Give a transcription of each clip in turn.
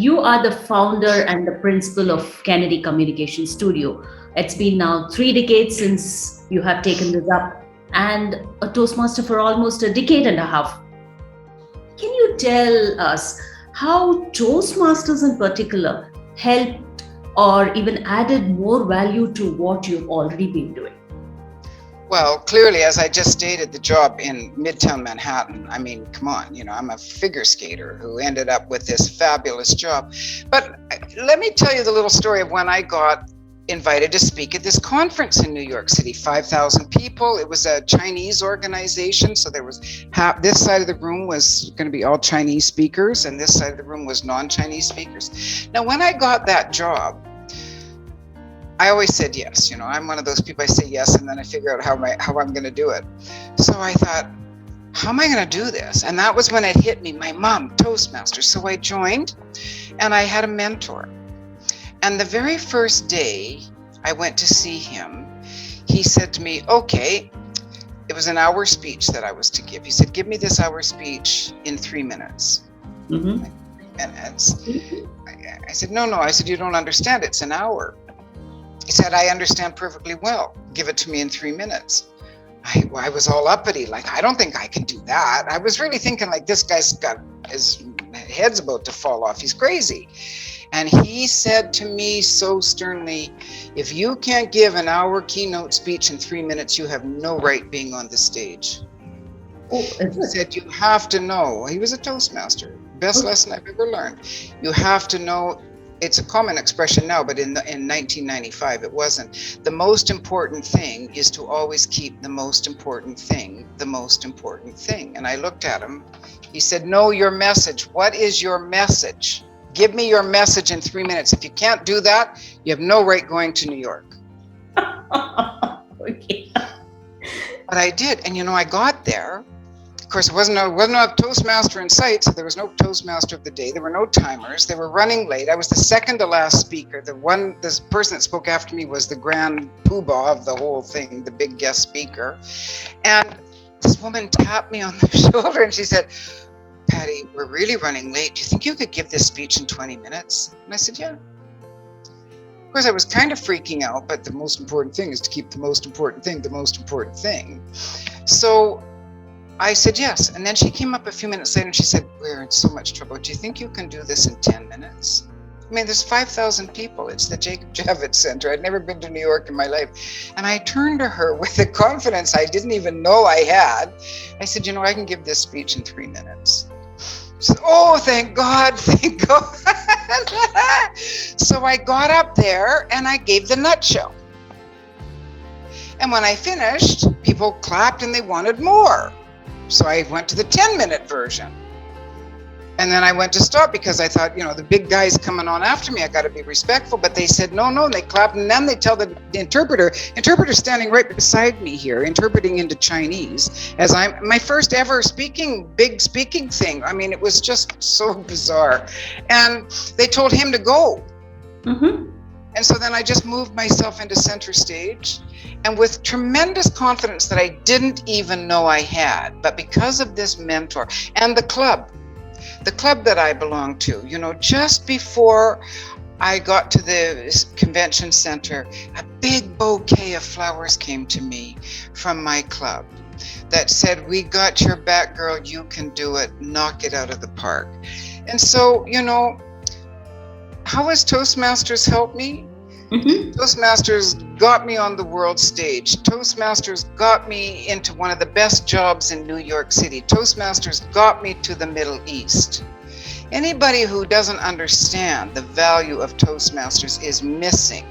you are the founder and the principal of Kennedy Communication Studio. It's been now 3 decades since you have taken this up, and a Toastmaster for almost a decade and a half. Can you tell us how Toastmasters in particular helped or even added more value to what you've already been doing? Well, clearly, as I just stated, the job in Midtown Manhattan, I mean, come on, I'm a figure skater who ended up with this fabulous job. But let me tell you the little story of when I got invited to speak at this conference in New York City, 5,000 people. It was a Chinese organization. So there was this side of the room was going to be all Chinese speakers, and this side of the room was non-Chinese speakers. Now, when I got that job, I always said yes. I'm one of those people, I say yes, and then I figure out how I'm going to do it. So I thought, how am I going to do this? And that was when it hit me, my mom, Toastmasters. So I joined, and I had a mentor. And the very first day I went to see him, he said to me, okay, it was an hour speech that I was to give. He said, give me this hour speech in 3 minutes. Mm-hmm. 3 minutes. I said, no. I said, you don't understand. It's an hour. He said, I understand perfectly well. Give it to me in 3 minutes. I was all uppity, like, I don't think I can do that. I was really thinking, like, this guy's got his head's about to fall off. He's crazy. And he said to me so sternly, if you can't give an hour keynote speech in 3 minutes, you have no right being on the stage. Oh, He said, you have to know. He was a Toastmaster. Best lesson I've ever learned. You have to know. It's a common expression now, but in 1995, it wasn't. The most important thing is to always keep the most important thing the most important thing. And I looked at him. He said, know your message. What is your message? Give me your message in 3 minutes. If you can't do that, you have no right going to New York. Okay. But I did. And I got there. Of course, it wasn't a Toastmaster in sight, so there was no Toastmaster of the day. There were no timers. They were running late. I was the second to last speaker. This person that spoke after me was the grand poobah of the whole thing, the big guest speaker. And this woman tapped me on the shoulder and she said, Paddy, we're really running late. Do you think you could give this speech in 20 minutes? And I said, yeah. Of course, I was kind of freaking out, but the most important thing is to keep the most important thing the most important thing. So I said yes. And then she came up a few minutes later and she said, we're in so much trouble. Do you think you can do this in 10 minutes? I mean, there's 5,000 people. It's the Jacob Javits Center. I'd never been to New York in my life. And I turned to her with the confidence I didn't even know I had. I said, I can give this speech in 3 minutes. She said, oh, thank God, thank God. So I got up there and I gave the nutshell. And when I finished, people clapped and they wanted more. So I went to the 10-minute version. And then I went to stop because I thought, the big guy's coming on after me. I got to be respectful. But they said, no. And they clapped. And then they tell the interpreter's standing right beside me here, interpreting into Chinese as my first ever big speaking thing. I mean, it was just so bizarre. And they told him to go. Mm-hmm. And so then I just moved myself into center stage, and with tremendous confidence that I didn't even know I had, but because of this mentor and the club that I belonged to, just before I got to the convention center, a big bouquet of flowers came to me from my club that said, we got your back, girl, you can do it, knock it out of the park. And so, how has Toastmasters helped me? Mm-hmm. Toastmasters got me on the world stage. Toastmasters got me into one of the best jobs in New York City. Toastmasters got me to the Middle East. Anybody who doesn't understand the value of Toastmasters is missing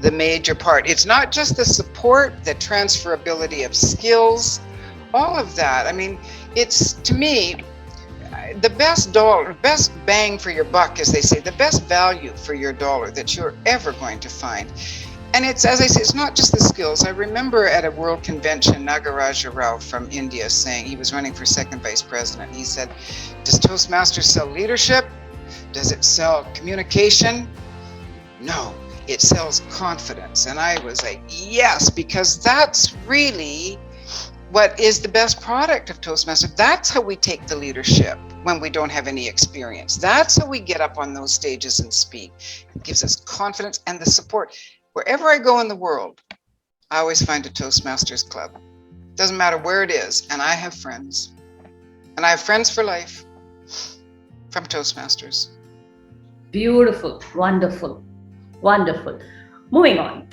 the major part. It's not just the support, the transferability of skills, all of that. I mean, it's, to me, the best bang for your buck, as they say, the best value for your dollar that you're ever going to find. And it's, as I say, it's not just the skills. I remember at a world convention, Nagaraja Rao from India saying, he was running for second vice president. He said, does Toastmasters sell leadership? Does it sell communication? No, it sells confidence. And I was like, yes, because that's really what is the best product of Toastmasters. That's how we take the leadership. when we don't have any experience. That's how we get up on those stages and speak. It gives us confidence and the support. Wherever I go in the world, I always find a Toastmasters club. Doesn't matter where it is. And I have friends. And I have friends for life from Toastmasters. Beautiful, wonderful, wonderful. Moving on.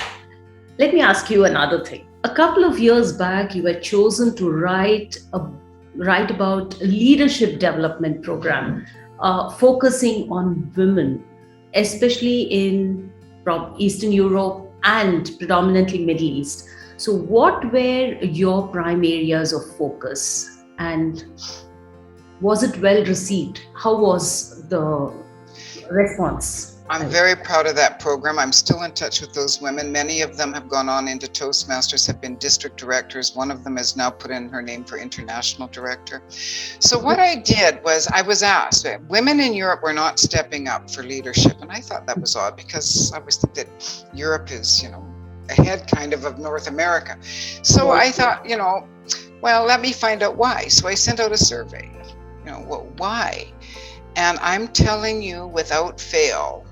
Let me ask you another thing. A couple of years back, you were chosen to write about a leadership development program focusing on women, especially in Eastern Europe and predominantly Middle East. So what were your prime areas of focus, and was it well received? How was the response? I'm very proud of that program. I'm still in touch with those women. Many of them have gone on into Toastmasters, have been district directors. One of them has now put in her name for international director. So what I did was, I was asked, women in Europe were not stepping up for leadership. And I thought that was odd, because I always think that Europe is, ahead kind of North America. So I thought, well, let me find out why. So I sent out a survey, why? And I'm telling you without fail,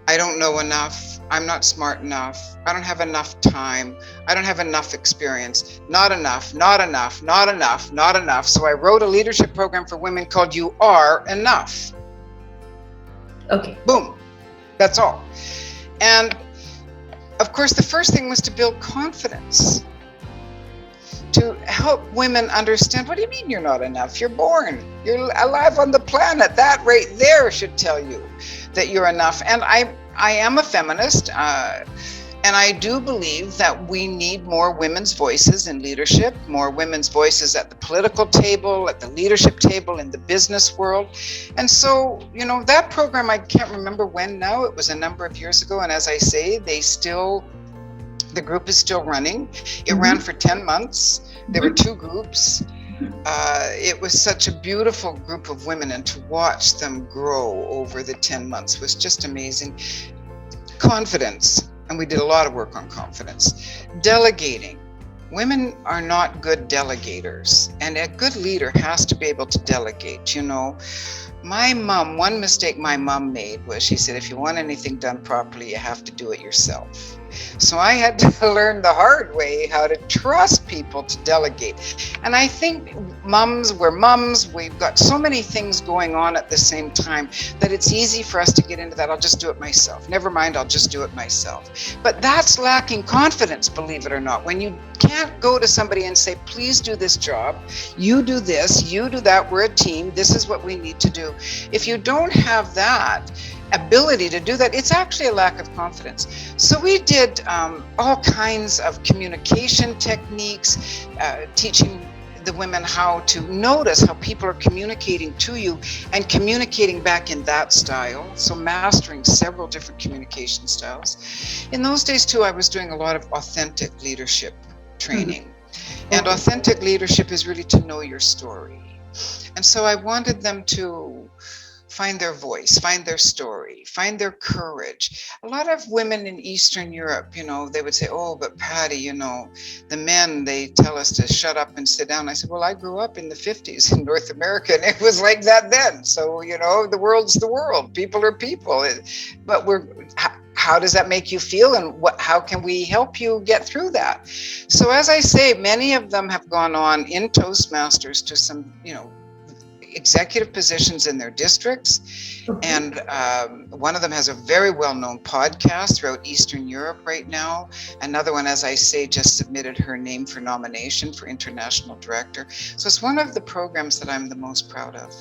I don't know enough. I'm not smart enough. I don't have enough time. I don't have enough experience. Not enough, not enough, not enough, not enough. So I wrote a leadership program for women called You Are Enough. Okay. Boom. That's all. And of course, the first thing was to build confidence, to help women understand, what do you mean you're not enough? You're born. You're alive on the planet. That right there should tell you that you're enough. And I am a feminist, and I do believe that we need more women's voices in leadership, more women's voices at the political table, at the leadership table, in the business world. And so, that program, I can't remember when now, it was a number of years ago. And as I say, the group is still running. It ran for 10 months. There were 2 groups. It was such a beautiful group of women, and to watch them grow over the 10 months was just amazing. Confidence, and we did a lot of work on confidence. Delegating. Women are not good delegators, and a good leader has to be able to delegate. My mom, one mistake my mom made was, she said, if you want anything done properly, you have to do it yourself. So I had to learn the hard way how to trust people to delegate. And I think we're mums, we've got so many things going on at the same time that it's easy for us to get into that. I'll just do it myself. Never mind, I'll just do it myself. But that's lacking confidence, believe it or not. When you can't go to somebody and say, please do this job, you do this, you do that, we're a team, this is what we need to do. If you don't have that ability to do that, it's actually a lack of confidence. So we did all kinds of communication techniques, teaching the women how to notice how people are communicating to you and communicating back in that style. So mastering several different communication styles. In those days too, I was doing a lot of authentic leadership training. And authentic leadership is really to know your story. And so I wanted them to find their voice, find their story, find their courage. A lot of women in Eastern Europe, they would say, oh, but Paddy, the men, they tell us to shut up and sit down. I said, well, I grew up in the 50s in North America, and it was like that then. So, the world's the world. People are people. But how does that make you feel, and how can we help you get through that? So as I say, many of them have gone on in Toastmasters to some, executive positions in their districts. And one of them has a very well-known podcast throughout Eastern Europe right now. Another one, as I say, just submitted her name for nomination for international director. So it's one of the programs that I'm the most proud of.